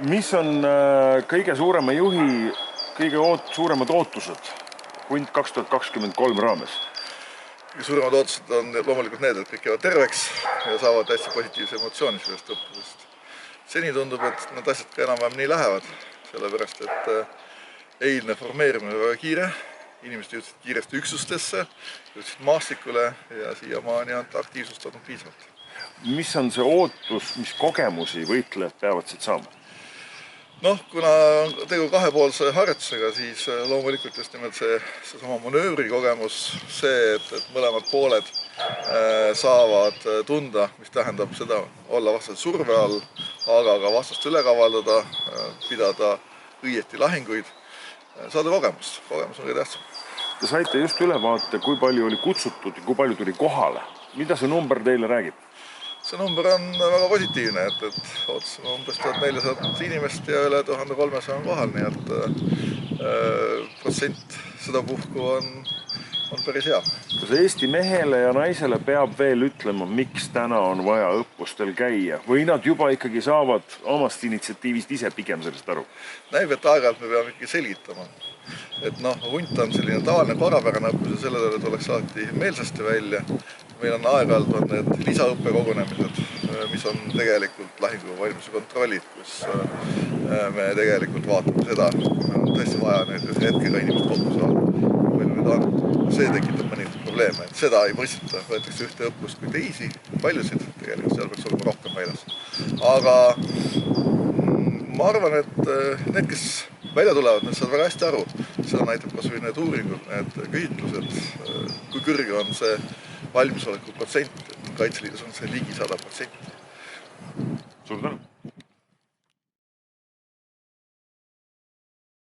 Mis on kõige suurema juhi kõige suuremad ootused Hunt 2023 raames? Suuremad ootused on loomulikult need, et kõik jäävad terveks ja saavad hästi positiivse emotsiooni sellest õppusest. Seni tundub, et need asjad ka enam-vähem nii lähevad, sellepärast et eilne formeerimine oli väga kiire, inimesed jõudsid kiiresti üksustesse, jõudsid maastikule ja siiamaani on aktiivsust olnud piisavalt. Mis on see ootus, mis kogemusi võitlejad peavad siit saama? Kuna tegu kahepoolse harjutusega, siis loomulikult just nimelt seesama manöövri kogemus, see, et mõlemad pooled saavad tunda, mis tähendab seda olla vastase surve all, aga ka vastast üle kavaldada, pidada õieti lahinguid, saada kogemus. Kogemus on kõige tähtsam. Te saite just ülevaate, kui palju oli kutsutud ja kui palju tuli kohale. Mida see number teile räägib? See number on väga positiivne, et ootasime umbes 1400 inimest ja üle 1300 on kohal, nii et protsent seda puhku on päris hea. Kas Eesti mehele ja naisele peab veel ütlema, miks täna on vaja õppustel käia? Või nad juba ikkagi saavad omast initsiatiivist ise pigem sellest aru? Näib, et aeg-ajalt me peame ikkagi selgitama. Hunt on selline tavaline korrapärane õppus ja selle tõle tuleks alati meelsasti välja. Meil on aeg-ajalt need lisaõppekogunemised, mis on tegelikult lahinguga valmise kontrollid, kus me tegelikult vaatame seda, on tõesti vaja neid hetkega inimest kokku saada. See tekitab mõningad probleeme, et seda ei mõisteta, võetakse ühte õppust kui teisi, paljusid, tegelikult seal peaks olema rohkem väljas. Aga ma arvan, et need, kes välja tulevad, need saavad väga hästi aru. Seda näitab kas või need uuringud, need küsitlused, kui kõrge on see valmisoleku protsent, Kaitseliidus on see ligi 100%. Suur tänu!